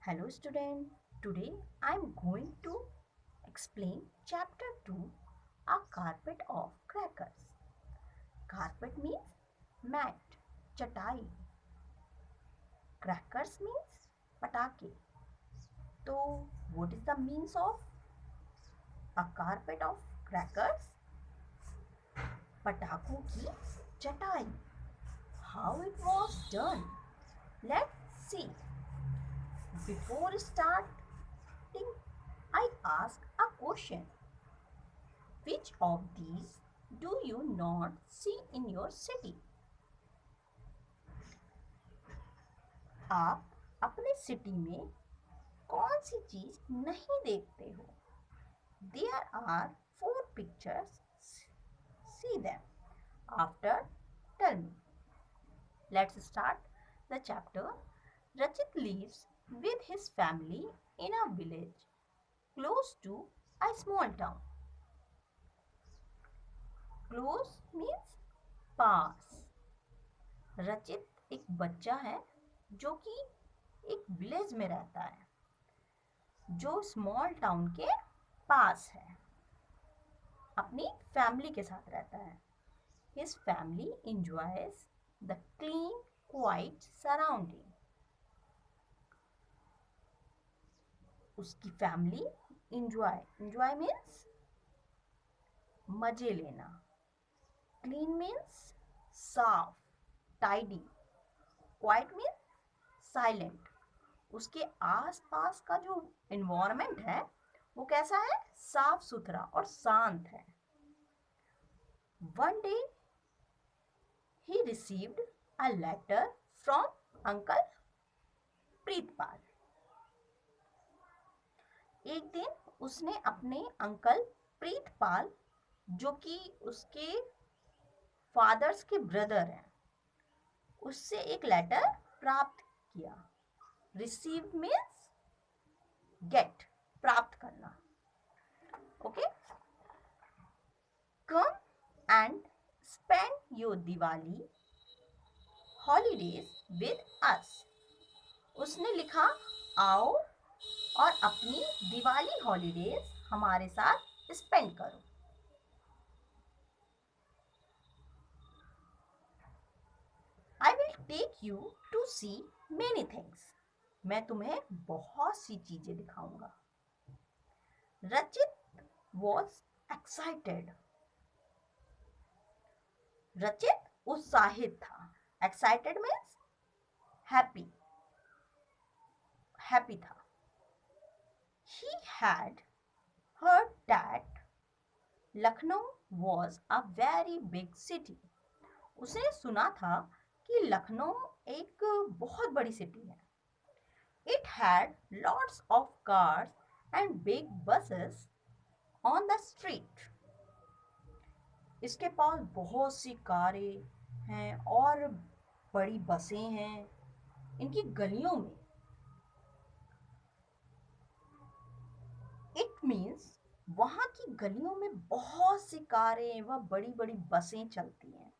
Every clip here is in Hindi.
Hello student, today I am going to explain chapter 2, A Carpet of Crackers. Carpet means mat, chatai. Crackers means patake. So what is the means of a carpet of crackers? Patakon ki chatai. How it was done? Let's see. Before starting, I ask a question. Which of these do you not see in your city? आप अपने सिटी में कौन सी चीज नहीं देखते हो? There are 4 pictures. See them. After, tell me. Let's start the chapter. Rachit lives with his family in a village close to a small town. Close means पास. रचित एक बच्चा है जो कि एक विलेज में रहता है जो स्मॉल टाउन के पास है. अपनी फैमिली के साथ रहता है. His family enjoys the clean, quiet surrounding. उसकी फैमिली enjoy means मजे लेना. Clean means साफ, tidy. Quiet means silent. उसके आसपास का जो एनवायरनमेंट है वो कैसा है? साफ सुथरा और शांत है. One day he received a letter from uncle Pritpal. एक दिन उसने अपने अंकल प्रीतपाल जो कि उसके फादर्स के ब्रदर हैं उससे एक लेटर प्राप्त किया. रिसीव मीन्स गेट, प्राप्त करना. Okay. Come and spend your Diwali holidays with us. उसने लिखा आओ और अपनी दिवाली हॉलीडेज हमारे साथ स्पेंड करो. I will take you to see many things. मैं तुम्हें बहुत सी चीजें दिखाऊंगा. रचित was excited. रचित उत्साहित था. Excited means happy. Happy था. He had heard that Lucknow was a very big city. उसने सुना था कि लखनऊ एक बहुत बड़ी सिटी है. It had lots of cars and big buses on the street. इसके पास बहुत सी कारें हैं और बड़ी बसें हैं इनकी गलियों में. It means वहाँ की गलियों में बहुत सी कारें व बड़ी बड़ी बसें चलती हैं.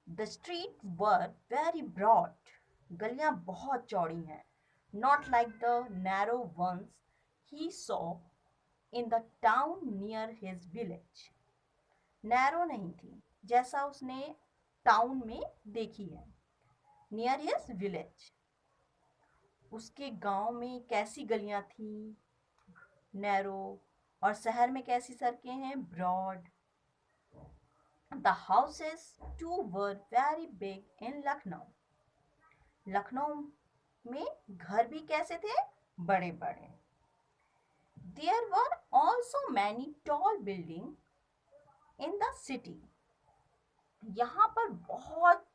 The streets were very broad. गलियां बहुत चौड़ी हैं. Not like the narrow ones he saw in the town near his village. Narrow नहीं थी जैसा उसने टाउन में देखी है. Near his village. उसके गांव में कैसी गलियां थी? Narrow. और शहर में कैसी सड़कें हैं? Broad. The houses too were very big in Lucknow. Lucknow में घर भी कैसे थे? बड़े बड़े. There were also many tall buildings in the city. यहाँ पर बहुत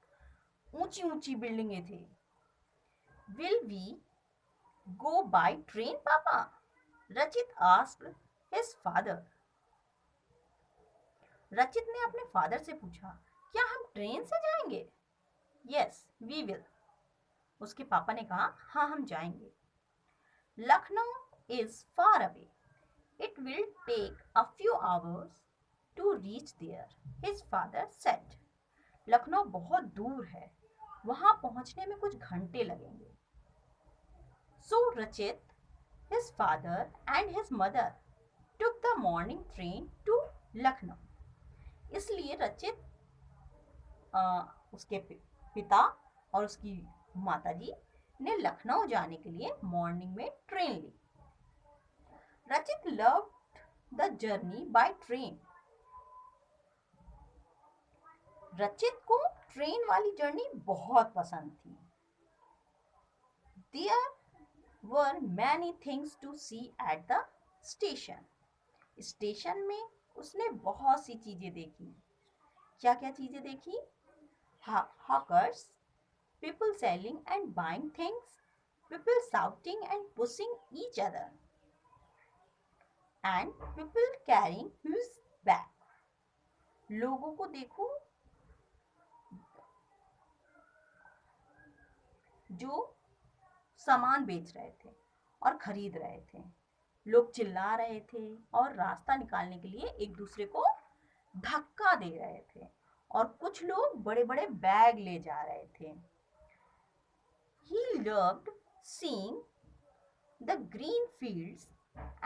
ऊंची ऊंची बिल्डिंगें थे. Will we go by train, Papa? रचित asked his father. रचित ने अपने फादर से पूछा क्या हम ट्रेन से जाएंगे? Yes, we will. उसके पापा ने कहा हाँ हम जाएंगे. Lucknow is far away. It will take a few hours to reach there, his father said. Lucknow बहुत दूर है वहां पहुंचने में कुछ घंटे लगेंगे. So Rachit, his father and his mother took the morning train to Lucknow. इसलिए रचित उसके पिता और उसकी माताजी ने लखनऊ जाने के लिए मॉर्निंग में ट्रेन ली. रचित loved the journey by train. रचित को ट्रेन वाली जर्नी बहुत पसंद थी. There were many things to see at the station. Station में उसने बहुत सी चीजें देखी. क्या क्या चीजें देखी? Hawkers, people selling and buying things, people shouting and pushing each other, and people carrying his bag. लोगों को देखो जो सामान बेच रहे थे और खरीद रहे थे. लोग चिल्ला रहे थे और रास्ता निकालने के लिए एक दूसरे को धक्का दे रहे थे और कुछ लोग बड़े बड़े बैग ले जा रहे थे. He loved seeing the green fields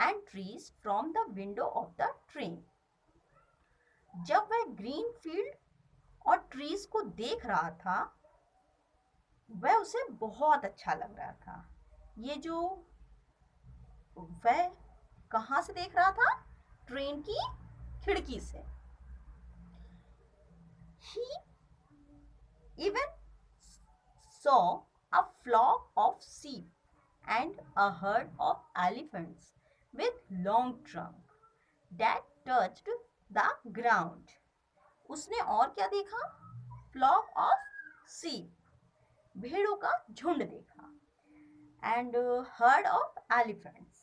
and trees from the window of the train. जब वह ग्रीन फील्ड और ट्रीज को देख रहा था वह उसे बहुत अच्छा लग रहा था. ये जो वह कहाँ से देख रहा था? ट्रेन की खिड़की से. He even saw a flock of sheep and a herd of elephants with long trunk that touched the ground. उसने और क्या देखा? Flock of sheep, भेड़ों का झुंड देखा. And herd of elephants,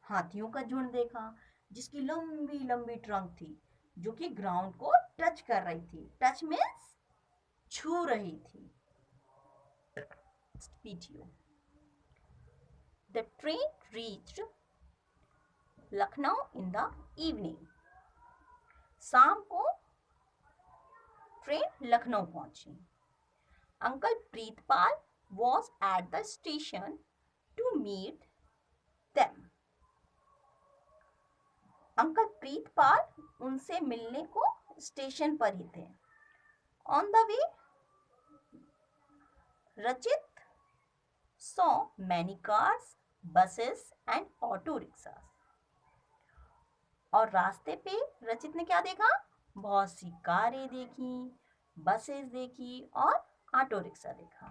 हाथियों का झुंड देखा जिसकी लंबी लंबी ट्रंक थी जो कि ग्राउंड को टच कर रही थी. टच मीन्स छू रही थी. PTO. The train reached Lucknow in the evening. शाम को ट्रेन लखनऊ पहुंची. Uncle Pritpal was at the station to meet them. Uncle Pritpal उनसे मिलने को स्टेशन पर ही थे. On the way, Rachit saw many cars, buses and auto rickshaws. और रास्ते पे रचित ने क्या देखा? बहुत सी कारें देखी, बसेस देखी और ऑटो रिक्शा देखा.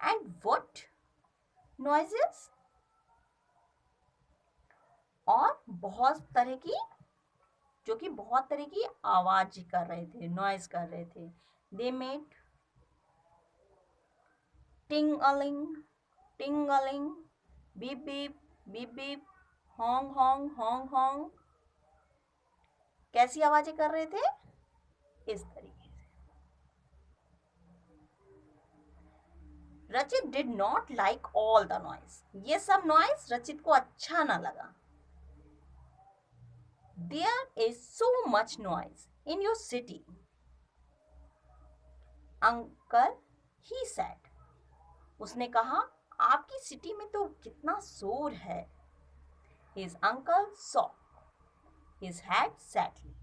And what noises? और बहुत तरह की जो कि बहुत तरह की आवाज कर रहे थे, नॉइज कर रहे थे. They made tingling tingling, beep beep beep beep, Hong Hong Hong Hong. कैसी आवाजें कर रहे थे? इस तरीके से. रचित did not like all the noise. ये सब नॉइज रचित को अच्छा ना लगा. There is so much noise in your city. Uncle, he said. उसने कहा, आपकी सिटी में तो कितना शोर है. His uncle saw his head sadly.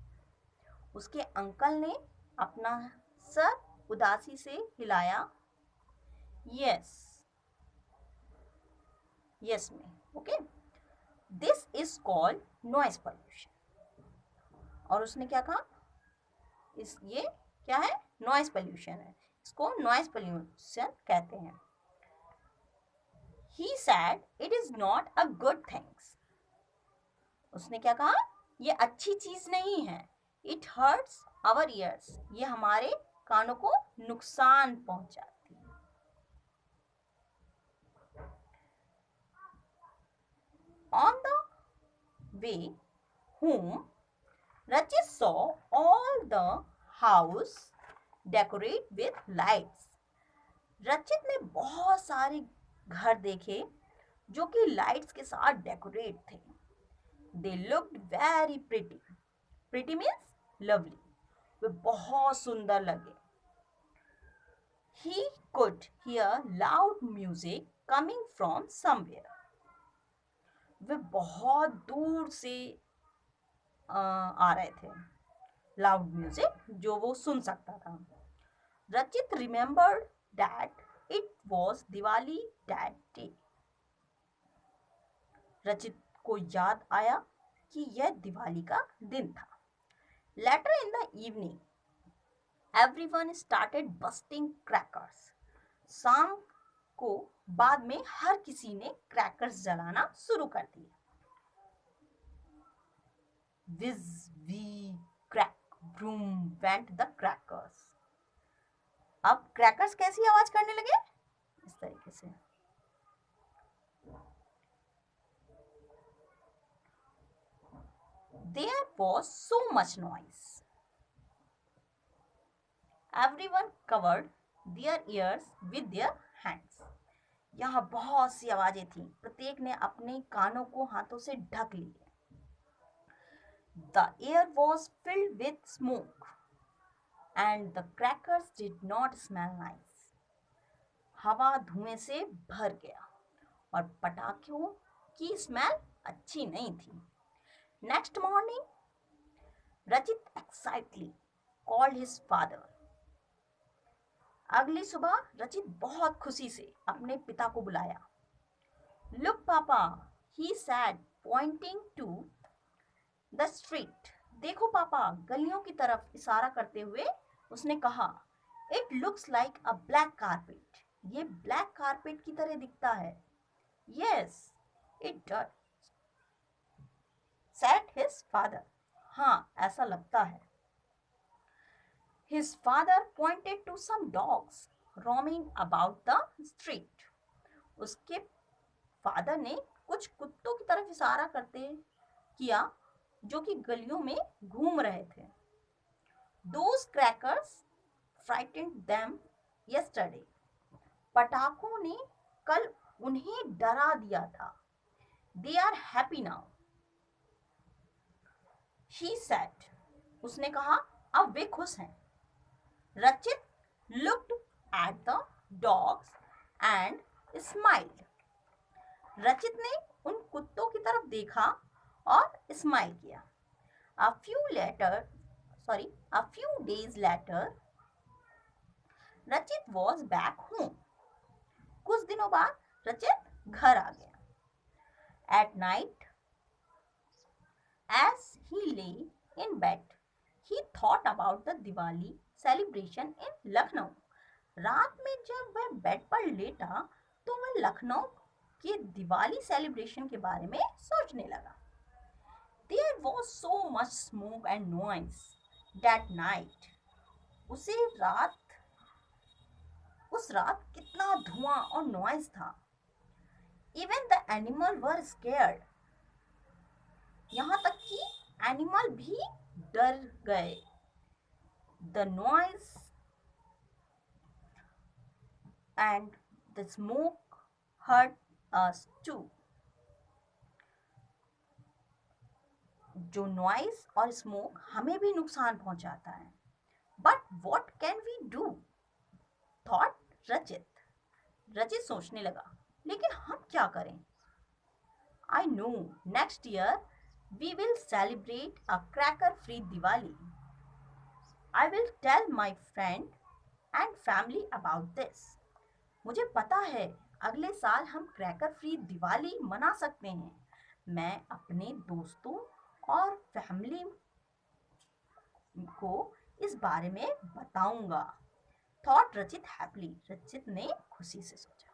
उसके अंकल ने अपना सर उदासी से हिलाया. Yes. Yes में. Okay. This is called noise pollution. और उसने क्या कहा? ये क्या है? नॉइज पोल्यूशन है. इसको नॉइज पोल्यूशन कहते हैं. He said it is not a good thing. उसने क्या कहा? ये अच्छी चीज नहीं है. It hurts our ears. ये हमारे कानों को नुकसान पहुंचाती है. On the way home, Rachit saw all the house decorate with lights. रचित ने बहुत सारे घर देखे जो कि लाइट्स के साथ डेकोरेट थे. They looked very pretty. Pretty means lovely. वे बहुत सुंदर लगे. He could hear loud music coming from somewhere. वे बहुत दूर से आ रहे थे. Loud music जो वो सुन सकता था. Rachit remembered that it was Diwali that day. रचित को याद आया कि यह दिवाली का दिन था. Later in the evening, everyone started busting crackers. शाम को बाद में हर किसी ने क्रैकर्स जलाना शुरू कर दिए. Whiz, wee, crack, boom went the crackers. अब क्रैकर्स कैसी आवाज करने लगे? इस तरीके से. There was so much noise. Everyone covered their ears with their hands. यहाँ बहुत सी आवाजें थी. प्रत्येक ने अपने कानों को हाथों से ढक लिए. The air was filled with smoke and the crackers did not smell nice. हवा धुएं से भर गया और पटाखों की स्मेल अच्छी नहीं थी. Next morning, Rachit excitedly called his father. अगली सुबह रचित बहुत खुशी से अपने पिता को बुलाया. Look, Papa, he said, pointing to the street. देखो पापा, गलियों की तरफ इशारा करते हुए उसने कहा. It looks like a black carpet. ये ब्लैक कारपेट की तरह दिखता है. Yes, it does, said his father. हाँ, ऐसा लगता है. His father pointed to some dogs roaming about the street. उसके फादर ने कुछ कुत्तों की तरफ इशारा करते किया जो कि गलियों में घूम रहे थे. Those crackers frightened them yesterday. पटाखों ने कल उन्हें डरा दिया था. They are happy now, she said. उसने कहा, अब वे खुश हैं. Rachit looked at the dogs and smiled. रचित ने उन कुत्तों की तरफ देखा और स्माइल किया. A few days later, Rachit was back home. कुछ दिनों बाद रचित घर आ गया. At night, as he lay in bed, he thought about the Diwali celebration in Lucknow. रात में जब वह बेड पर लेटा तो वह लखनऊ के दिवाली सेलिब्रेशन के बारे में सोचने लगा. There was so much smoke and noise that night. उस रात कितना धुआं और नॉइज था. Even the animal were scared. यहाँ तक कि एनिमल भी डर गए. The noise and the smoke hurt us too. जो नॉइज और स्मोक हमें भी नुकसान पहुंचाता है. But what can we do? Thought रचित. रचित सोचने लगा, लेकिन हम क्या करें? I know next year we will celebrate a cracker-free Diwali. I will tell my friend and family about this. मुझे पता है अगले साल हम क्रैकर फ्री दिवाली मना सकते हैं. मैं अपने दोस्तों और फैमिली को इस बारे में बताऊंगा. थॉट रचित हैप्पीली. रचित ने खुशी से सोचा.